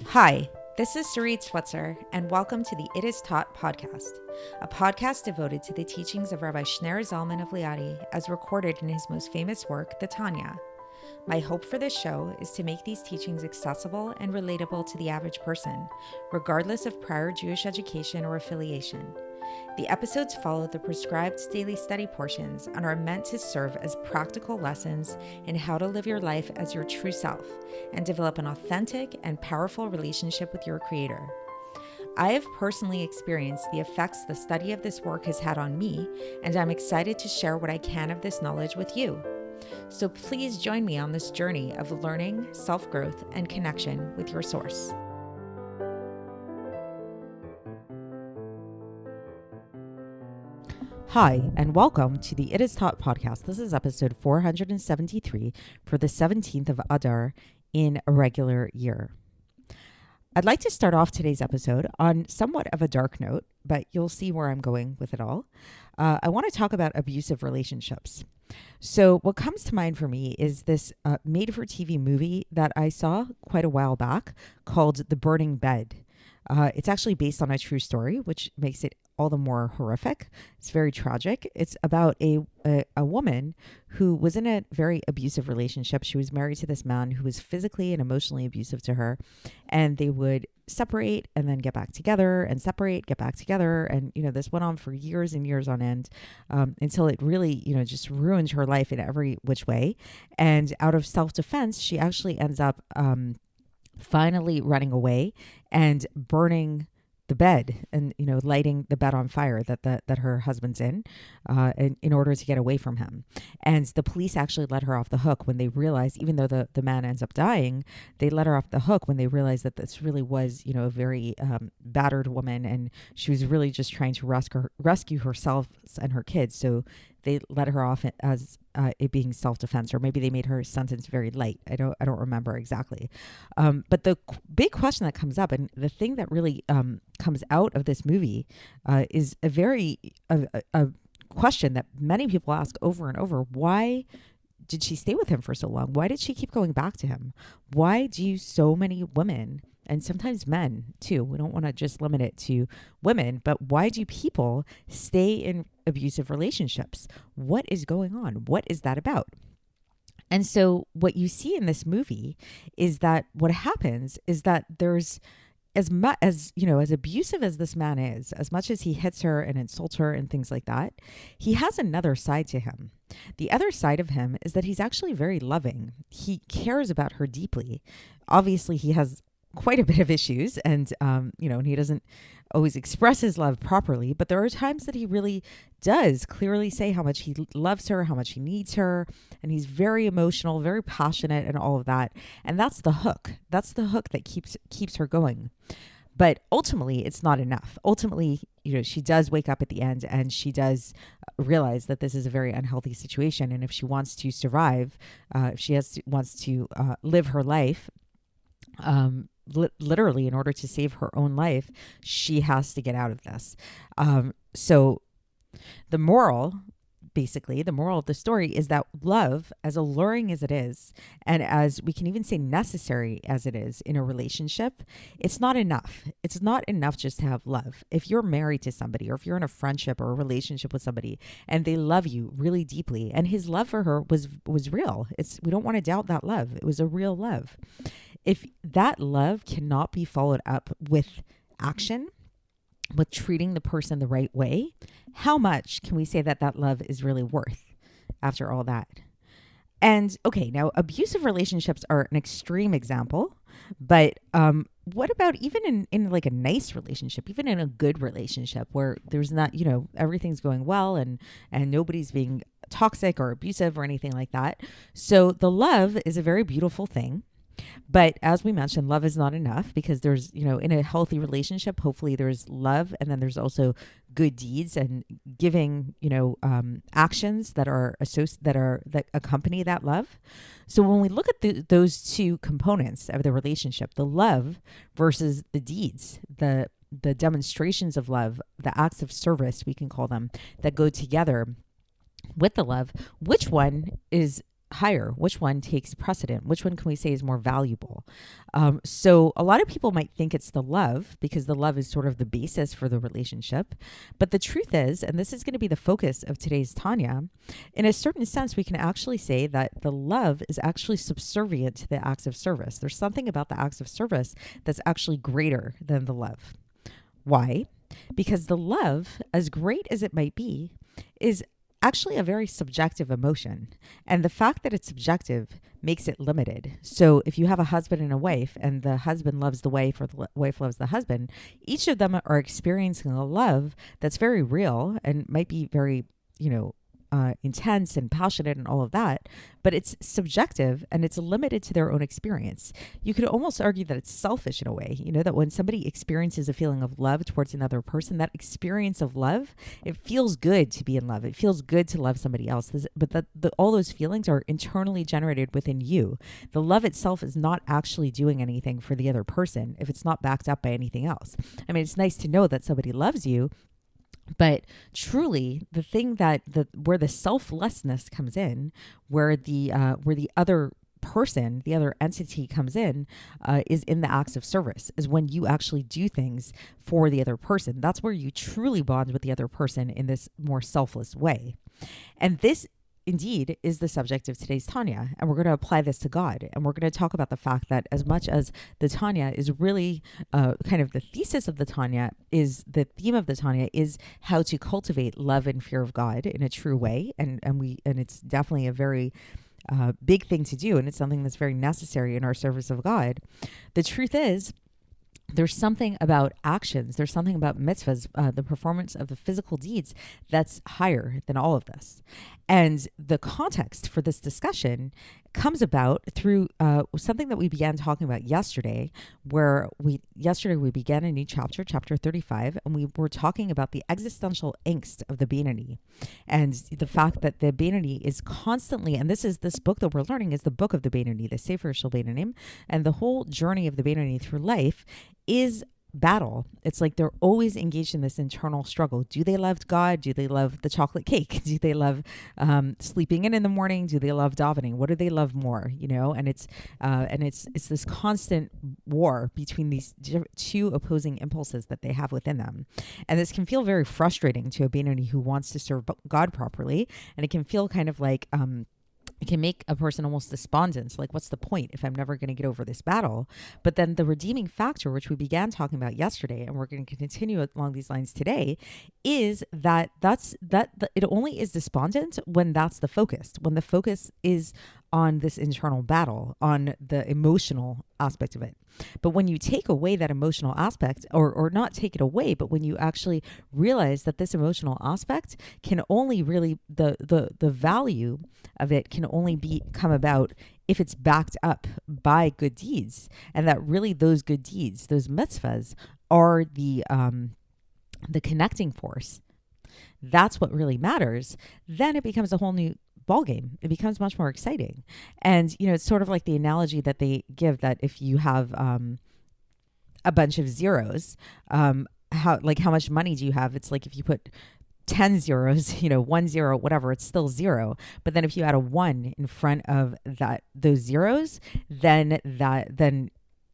Hi, this is Sarit Switzer, and welcome to the It Is Taught podcast, a podcast devoted to the teachings of Rabbi Shneur Zalman of Liadi as recorded in his most famous work, the Tanya. My hope for this show is to make these teachings accessible and relatable to the average person, regardless of prior Jewish education or affiliation. The episodes follow the prescribed daily study portions and are meant to serve as practical lessons in how to live your life as your true self and develop an authentic and powerful relationship with your Creator. I have personally experienced the effects the study of this work has had on me, and I'm excited to share what I can of this knowledge with you. So please join me on this journey of learning, self-growth, and connection with your source. Hi, and welcome to the It Is Taught podcast. This is episode 473 for the 17th of Adar in a regular year. I'd like to start off today's episode on somewhat of a dark note, but you'll see where I'm going with it all. I want to talk about abusive relationships. So what comes to mind for me is this made-for-TV movie that I saw quite a while back called The Burning Bed. It's actually based on a true story, which makes it all the more horrific. It's very tragic. It's about a woman who was in a very abusive relationship. She was married to this man who was physically and emotionally abusive to her, and they would separate and then get back together and separate, get back together. And, this went on for years and years on end until it really, just ruined her life in every which way. And out of self-defense, she actually ends up finally running away and burning the bed and, lighting the bed on fire that her husband's in order to get away from him. And the police actually let her off the hook when they realized, even though the man ends up dying, they let her off the hook when they realized that this really was, a very battered woman, and she was really just trying to rescue herself and her kids. So they let her off as it being self-defense, or maybe they made her sentence very light. I don't remember exactly. But the big question that comes up, and the thing that really comes out of this movie is a very a question that many people ask over and over. Why did she stay with him for so long? Why did she keep going back to him? Why do so many women, and sometimes men too, we don't want to just limit it to women, but why do people stay in abusive relationships? What is going on? What is that about? And so what you see in this movie is that what happens is that there's as much as, as abusive as this man is, as much as he hits her and insults her and things like that, he has another side to him. The other side of him is that he's actually very loving. He cares about her deeply. Obviously, he has quite a bit of issues, and and he doesn't always express his love properly, but there are times that he really does clearly say how much he loves her, how much he needs her, and he's very emotional, very passionate, and all of that. And that's the hook. That's the hook that keeps her going. But ultimately, it's not enough. Ultimately, she does wake up at the end, and she does realize that this is a very unhealthy situation, and if she wants to survive, if she wants to live her life, literally in order to save her own life, she has to get out of this. So the moral of the story is that love, as alluring as it is, and as we can even say necessary as it is in a relationship, it's not enough. It's not enough just to have love. If you're married to somebody, or if you're in a friendship or a relationship with somebody and they love you really deeply, and his love for her was real. We don't want to doubt that love. It was a real love. If that love cannot be followed up with action, with treating the person the right way, how much can we say that love is really worth after all that? And okay, now abusive relationships are an extreme example, but what about even in like a nice relationship, even in a good relationship where there's not, everything's going well and nobody's being toxic or abusive or anything like that. So the love is a very beautiful thing. But as we mentioned, love is not enough, because there's, in a healthy relationship, hopefully there's love, and then there's also good deeds and giving, actions that accompany that love. So when we look at those two components of the relationship, the love versus the deeds, the demonstrations of love, the acts of service, we can call them, that go together with the love, which one is higher? Which one takes precedent? Which one can we say is more valuable? So a lot of people might think it's the love, because the love is sort of the basis for the relationship. But the truth is, and this is going to be the focus of today's Tanya, in a certain sense, we can actually say that the love is actually subservient to the acts of service. There's something about the acts of service that's actually greater than the love. Why? Because the love, as great as it might be, is actually a very subjective emotion. And the fact that it's subjective makes it limited. So if you have a husband and a wife, and the husband loves the wife, or the wife loves the husband, each of them are experiencing a love that's very real and might be very, intense and passionate and all of that, but it's subjective and it's limited to their own experience. You could almost argue that it's selfish in a way, that when somebody experiences a feeling of love towards another person, that experience of love, it feels good to be in love. It feels good to love somebody else, but all those feelings are internally generated within you. The love itself is not actually doing anything for the other person if it's not backed up by anything else. I mean, it's nice to know that somebody loves you, but truly, the thing where the selflessness comes in, where the other person, the other entity comes in, is in the acts of service, is when you actually do things for the other person. That's where you truly bond with the other person in this more selfless way. And this indeed is the subject of today's Tanya. And we're going to apply this to God. And we're going to talk about the fact that as much as the Tanya is really kind of the thesis of the Tanya, is the theme of the Tanya is how to cultivate love and fear of God in a true way. And it's definitely a very big thing to do. And it's something that's very necessary in our service of God. The truth is, there's something about actions, there's something about mitzvahs, the performance of the physical deeds, that's higher than all of this. And the context for this discussion comes about through something that we began talking about yesterday, where we began a new chapter 35, and we were talking about the existential angst of the Beinoni, and the fact that the Beinoni is constantly, and this book that we're learning is the book of the Beinoni, the Sefer Shel Beinonim, and the whole journey of the Beinoni through life is battle. It's like they're always engaged in this internal struggle. Do they love God? Do they love the chocolate cake? Do they love sleeping in the morning? Do they love davening? What do they love more? And it's this constant war between these two opposing impulses that they have within them. And this can feel very frustrating to a Beinoni who wants to serve God properly. And it can feel kind of like it can make a person almost despondent, like, what's the point if I'm never going to get over this battle? But then the redeeming factor, which we began talking about yesterday, and we're going to continue along these lines today, is that it only is despondent when that's the focus, when the focus is on this internal battle, on the emotional aspect of it. But when you take away that emotional aspect, or not take it away, but when you actually realize that this emotional aspect can only really, the value of it can only come about if it's backed up by good deeds, and that really those good deeds, those mitzvahs, are the connecting force. That's what really matters. Then it becomes a whole new ball game. It becomes much more exciting. And it's sort of like the analogy that they give, that if you have a bunch of zeros, how much money do you have? It's like if you put 10 zeros, 1 0, whatever, it's still zero. But then if you add a 1 in front of those zeros, then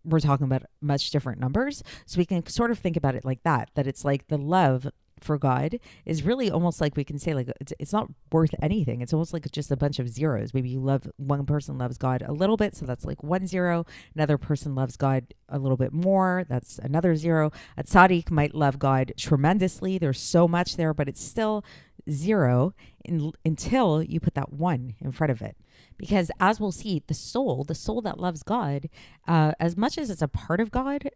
we're talking about much different numbers. So we can sort of think about it like that it's like the love for God is really almost like, we can say, like, it's not worth anything. It's almost like just a bunch of zeros. Maybe one person loves God a little bit, so that's like 1 0. Another person loves God a little bit more, that's another 0. A tzaddik might love God tremendously. There's so much there, but it's still 0 until you put that 1 in front of it. Because as we'll see, the soul that loves God, as much as it's a part of God,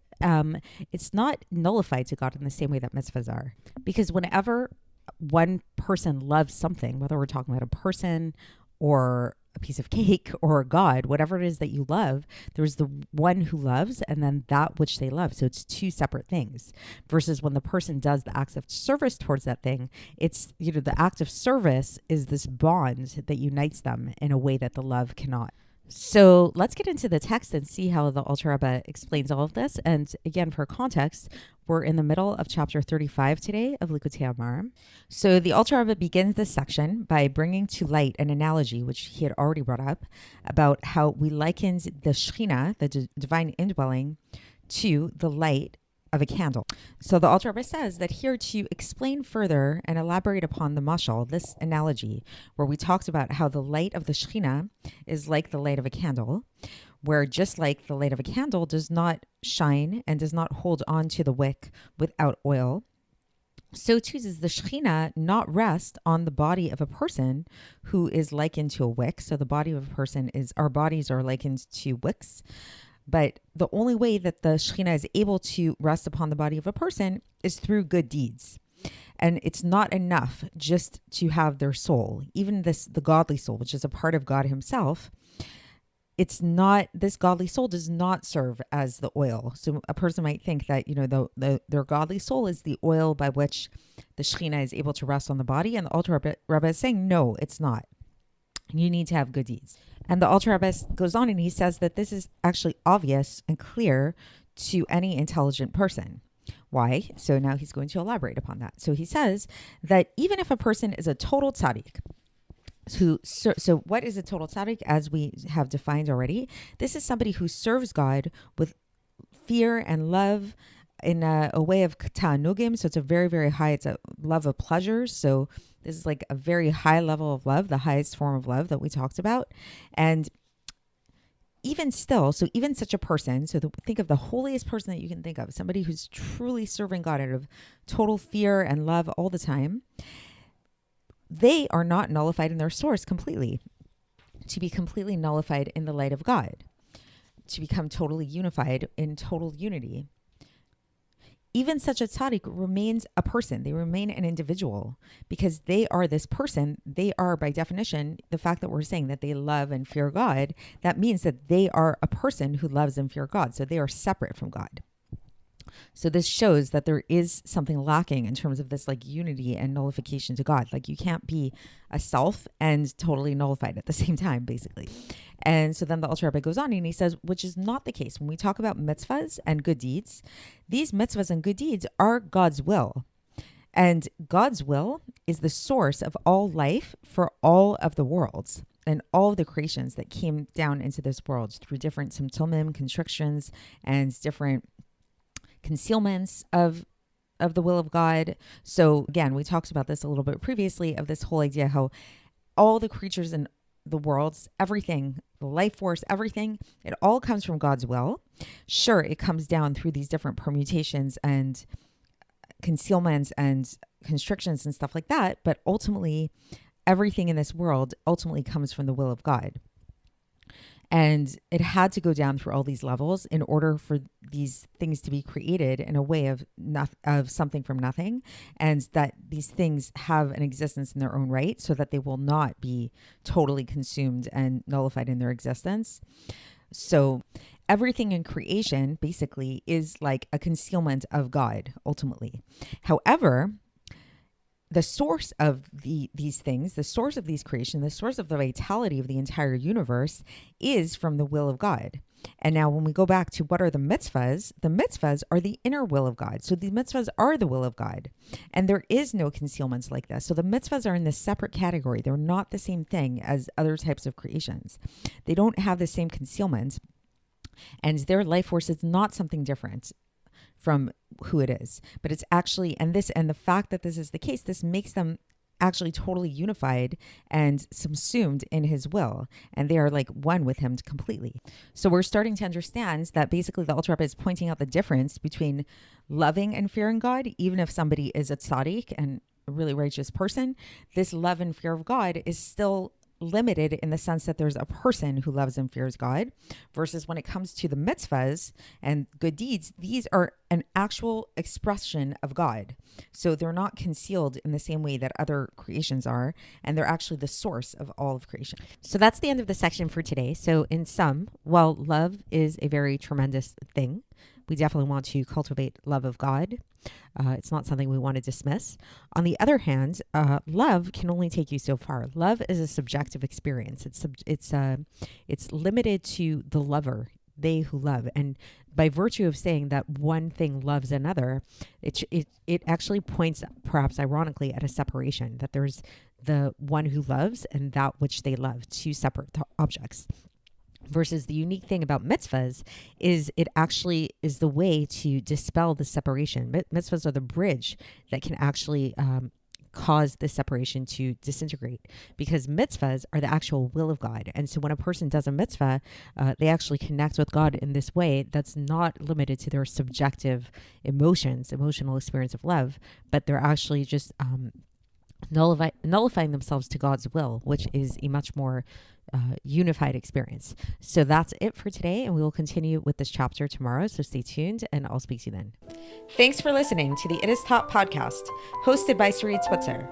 it's not nullified to God in the same way that mitzvahs are. Because whenever one person loves something, whether we're talking about a person or a piece of cake or God, whatever it is that you love, there's the one who loves and then that which they love. So it's two separate things, versus when the person does the acts of service towards that thing, it's, the act of service is this bond that unites them in a way that the love cannot. So let's get into the text and see how the Alter Rebbe explains all of this. And again, for context, we're in the middle of chapter 35 today of Likkutei Amarim. So the Alter Rebbe begins this section by bringing to light an analogy, which he had already brought up, about how we likened the Shekhinah, the divine indwelling, to the light of a candle. So the Alter Rebbe says that here to explain further and elaborate upon the mashal, this analogy, where we talked about how the light of the Shekhinah is like the light of a candle, where just like the light of a candle does not shine and does not hold on to the wick without oil, so too does the Shekhinah not rest on the body of a person who is likened to a wick. So the body of a person is, our bodies are likened to wicks. But the only way that the Shekhinah is able to rest upon the body of a person is through good deeds. And it's not enough just to have their soul, even the godly soul, which is a part of God himself. It's not, this godly soul does not serve as the oil. So a person might think that, their godly soul is the oil by which the Shekhinah is able to rest on the body. And the Alter Rebbe is saying, no, it's not. You need to have good deeds. And the Alter Rebbe goes on and he says that this is actually obvious and clear to any intelligent person. Why? So now he's going to elaborate upon that. So he says that even if a person is a total tzaddik, so what is a total tzaddik? As we have defined already, this is somebody who serves God with fear and love in a way of ta'anugim. So it's a very, very high, it's a love of pleasures. So this is like a very high level of love, the highest form of love that we talked about. And even still, so even such a person, think of the holiest person that you can think of, somebody who's truly serving God out of total fear and love all the time, they are not nullified in their source completely. To be completely nullified in the light of God, to become totally unified in total unity. Even such a tzaddik remains a person. They remain an individual because they are this person. They are, by definition, the fact that we're saying that they love and fear God, that means that they are a person who loves and fears God. So they are separate from God. So this shows that there is something lacking in terms of this like unity and nullification to God. Like you can't be a self and totally nullified at the same time, basically. And so then the Alter Rebbe goes on and he says, which is not the case. When we talk about mitzvahs and good deeds, these mitzvahs and good deeds are God's will. And God's will is the source of all life for all of the worlds and all of the creations that came down into this world through different symptomim, constrictions, and different concealments of the will of God. So again, we talked about this a little bit previously of this whole idea how all the creatures in the worlds, everything, the life force, everything, it all comes from God's will. Sure, it comes down through these different permutations and concealments and constrictions and stuff like that, but ultimately everything in this world ultimately comes from the will of God. And it had to go down through all these levels in order for these things to be created in a way of something from nothing, and that these things have an existence in their own right so that they will not be totally consumed and nullified in their existence. So everything in creation basically is like a concealment of God, ultimately. However, the source of these things, the source of these creation, the source of the vitality of the entire universe is from the will of God. And now when we go back to what are the mitzvahs are the inner will of God. So the mitzvahs are the will of God. And there is no concealments like this. So the mitzvahs are in this separate category. They're not the same thing as other types of creations. They don't have the same concealment. And their life force is not something different from who it is, but it's actually, and the fact that this is the case, this makes them actually totally unified and subsumed in his will, and they are like one with him completely. So we're starting to understand that basically the Alter Rebbe is pointing out the difference between loving and fearing God. Even if somebody is a tzaddik and a really righteous person, this love and fear of God is still limited in the sense that there's a person who loves and fears God, versus when it comes to the mitzvahs and good deeds, these are an actual expression of God. So they're not concealed in the same way that other creations are, and they're actually the source of all of creation. So that's the end of the section for today. So in sum, while love is a very tremendous thing, we definitely want to cultivate love of God. It's not something we want to dismiss. On the other hand, love can only take you so far. Love is a subjective experience. It's limited to the lover, they who love. And by virtue of saying that one thing loves another, it actually points, perhaps ironically, at a separation, that there's the one who loves and that which they love, two separate objects. Versus the unique thing about mitzvahs is it actually is the way to dispel the separation. Mitzvahs are the bridge that can actually cause the separation to disintegrate, because mitzvahs are the actual will of God. And so when a person does a mitzvah, they actually connect with God in this way that's not limited to their subjective emotional experience of love, but they're actually just nullifying themselves to God's will, which is a much more unified experience. So that's it for today, and we will continue with this chapter tomorrow. So stay tuned, and I'll speak to you then. Thanks for listening to the It Is Taught podcast, hosted by Sarit Switzer.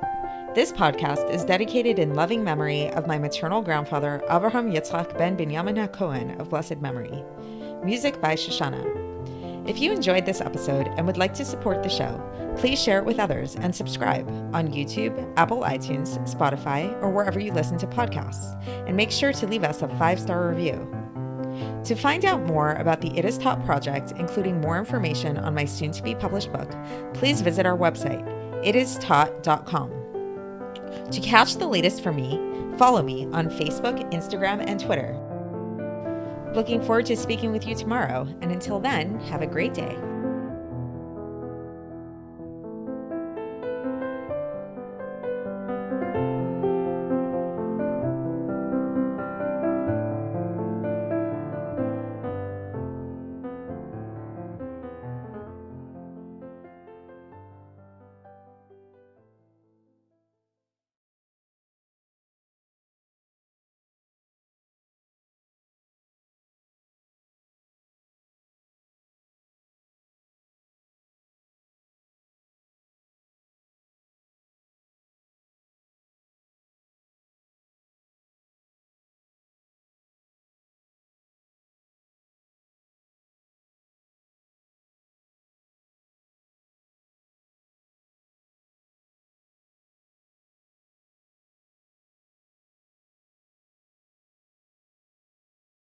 This podcast is dedicated in loving memory of my maternal grandfather, Avraham Yitzchak ben Binyamin HaKohen of blessed memory. Music by Shoshana. If you enjoyed this episode and would like to support the show, please share it with others and subscribe on YouTube, Apple iTunes, Spotify, or wherever you listen to podcasts. And make sure to leave us a 5-star review. To find out more about the It Is Taught project, including more information on my soon-to-be published book, please visit our website, itistaught.com. To catch the latest from me, follow me on Facebook, Instagram, and Twitter. Looking forward to speaking with you tomorrow, and until then, have a great day.